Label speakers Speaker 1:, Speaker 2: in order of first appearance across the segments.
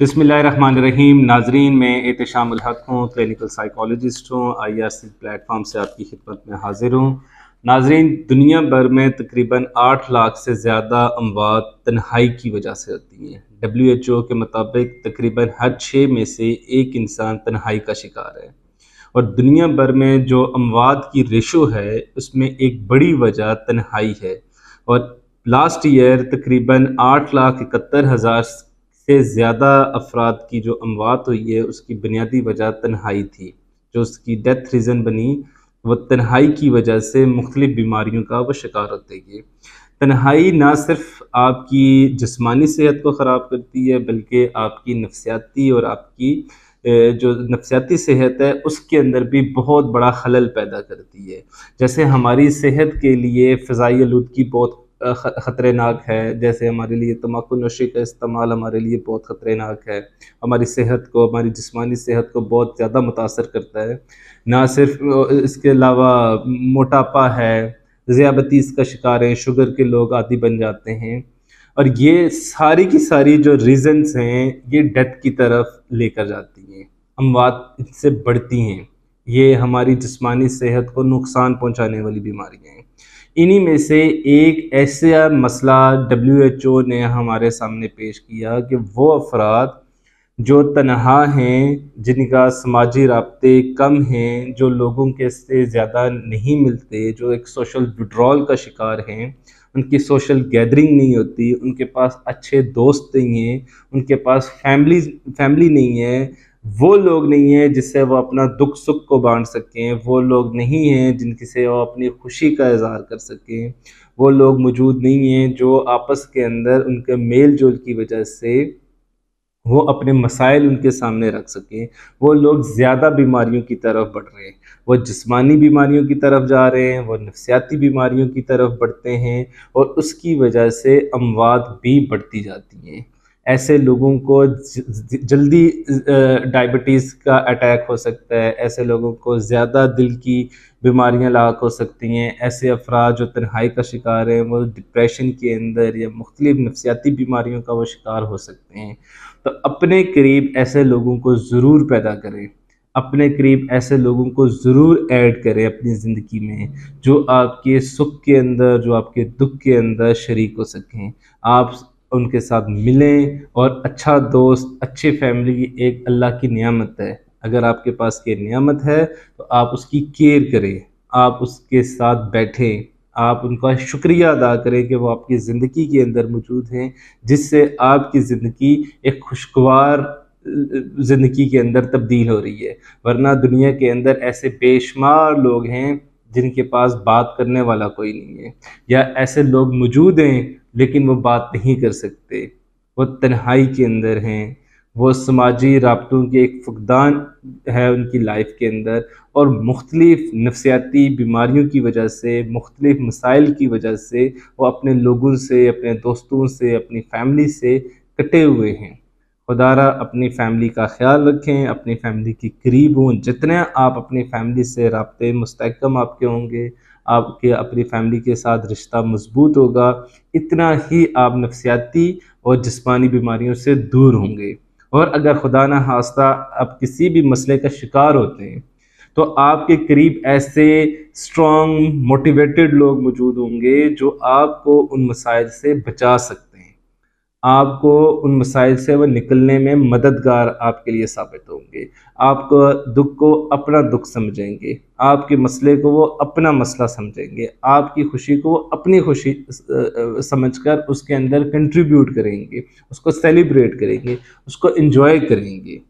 Speaker 1: बिस्मिल्लाहिर्रहमानिर्रहीम। नाजरीन, मैं एहतशाम उल हक हूँ, क्लिनिकल साइकोलॉजिस्ट हूँ। IRC प्लेटफॉर्म से आपकी खिदमत में हाजिर हूँ। नाजरीन, दुनिया भर में तकरीबन 8 लाख से ज़्यादा अमवात तन्हाई की वजह से होती हैं। WHO के मुताबिक तकरीबन हर 6 में से एक इंसान तन्हाई का शिकार है। और दुनिया भर में जो अमवात की रेशो है उसमें एक बड़ी वजह तन्हाई है। और लास्ट ईयर तकरीबन 8,71,000 से ज़्यादा अफराद की जो अमवात हुई है उसकी बुनियादी वजह तन्हाई थी। जो उसकी डेथ रीज़न बनी वो तन्हाई की वजह से मुख्तलिफ़ बीमारियों का वो शिकार होते हैं। तन्हाई ना सिर्फ आपकी जिस्मानी सेहत को ख़राब करती है बल्कि आपकी नफसियाती और आपकी जो नफसियाती सेहत है उसके अंदर भी बहुत बड़ा खलल पैदा करती है। जैसे हमारी सेहत के लिए फ़िज़ाई आलूदगी बहुत ख़तरनाक है। जैसे हमारे लिए तम्बाकू नोशी का इस्तेमाल हमारे लिए बहुत ख़तरनाक है। हमारी सेहत को, हमारी जिस्मानी सेहत को बहुत ज़्यादा मुतासर करता है। ना सिर्फ इसके अलावा मोटापा है, ज़ियाबतीस का शिकार है, शुगर के लोग आदी बन जाते हैं। और ये सारी की सारी जो रीज़न्स हैं ये डेथ की तरफ लेकर जाती हैं। अमवात इससे बढ़ती हैं। ये हमारी जिस्मानी सेहत को नुकसान पहुंचाने वाली बीमारियां हैं। इन्हीं में से एक ऐसा मसला WHO ने हमारे सामने पेश किया कि वो अफराद जो तनहा हैं, जिनका समाजी राब्ते कम हैं, जो लोगों के से ज़्यादा नहीं मिलते, जो एक सोशल विड्रॉल का शिकार हैं, उनकी सोशल गैदरिंग नहीं होती, उनके पास अच्छे दोस्त नहीं हैं, उनके पास फैमिली नहीं है, वो लोग नहीं हैं जिससे वो अपना दुख सुख को बांट सकें, वो लोग नहीं हैं जिनकी से वो अपनी खुशी का इज़हार कर सकें, वो लोग मौजूद नहीं हैं जो आपस के अंदर उनके मेल जोल की वजह से वो अपने मसाइल उनके सामने रख सकें। वो लोग ज़्यादा बीमारियों की तरफ बढ़ रहे हैं। वो जिस्मानी बीमारियों की तरफ जा रहे हैं, वो नफसियाती बीमारियों की तरफ बढ़ते हैं और उसकी वजह से अमवात भी बढ़ती जाती हैं। ऐसे लोगों को जल्दी डायबिटीज़ का अटैक हो सकता है। ऐसे लोगों को ज़्यादा दिल की बीमारियां लाक हो सकती हैं। ऐसे अफराद जो तन्हाई का शिकार हैं वो डिप्रेशन के अंदर या मुख्तलिफ़ नफसियाती बीमारियों का वो शिकार हो सकते हैं। तो अपने करीब ऐसे लोगों को ज़रूर पैदा करें, अपने करीब ऐसे लोगों को ज़रूर ऐड करें अपनी ज़िंदगी में, जो आपके सुख के अंदर, जो आपके दुख के अंदर शरीक हो सकें। आप उनके साथ मिलें। और अच्छा दोस्त, अच्छी फैमिली एक अल्लाह की नियामत है। अगर आपके पास ये नियामत है तो आप उसकी केयर करें, आप उसके साथ बैठें, आप उनका शुक्रिया अदा करें कि वो आपकी ज़िंदगी के अंदर मौजूद हैं, जिससे आपकी ज़िंदगी एक खुशगवार ज़िंदगी के अंदर तब्दील हो रही है। वरना दुनिया के अंदर ऐसे बेशुमार लोग हैं जिनके पास बात करने वाला कोई नहीं है, या ऐसे लोग मौजूद हैं लेकिन वो बात नहीं कर सकते, वो तन्हाई के अंदर हैं, वो समाजी राब्तों के एक फुकदान है उनकी लाइफ के अंदर। और मुख्तलिफ़ नफसियाती बीमारियों की वजह से, मुख्तलिफ़ मसाइल की वजह से वो अपने लोगों से, अपने दोस्तों से, अपनी फैमिली से कटे हुए हैं। खुदारा अपनी फ़ैमिली का ख्याल रखें, अपनी फ़ैमिली के करीब हों। जितने आप अपनी फ़ैमिली से राब्ते मुस्तहकम आपके होंगे, आपके अपनी फ़ैमिली के साथ रिश्ता मज़बूत होगा, इतना ही आप नफसियाती और जिस्मानी बीमारियों से दूर होंगे। और अगर खुदा न खास्ता आप किसी भी मसले का शिकार होते हैं तो आपके करीब ऐसे स्ट्रॉन्ग मोटिवेटेड लोग मौजूद होंगे जो आपको उन मसाइल से बचा सकते हैं, आपको उन मसाइल से वो निकलने में मददगार आपके लिए साबित होंगे। आपको दुख को अपना दुख समझेंगे, आपके मसले को वो अपना मसला समझेंगे, आपकी खुशी को वो अपनी खुशी समझकर उसके अंदर कंट्रीब्यूट करेंगे, उसको सेलिब्रेट करेंगे, उसको एंजॉय करेंगे।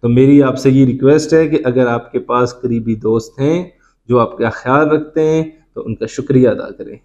Speaker 1: तो मेरी आपसे ये रिक्वेस्ट है कि अगर आपके पास करीबी दोस्त हैं जो आपका ख्याल रखते हैं तो उनका शुक्रिया अदा करें।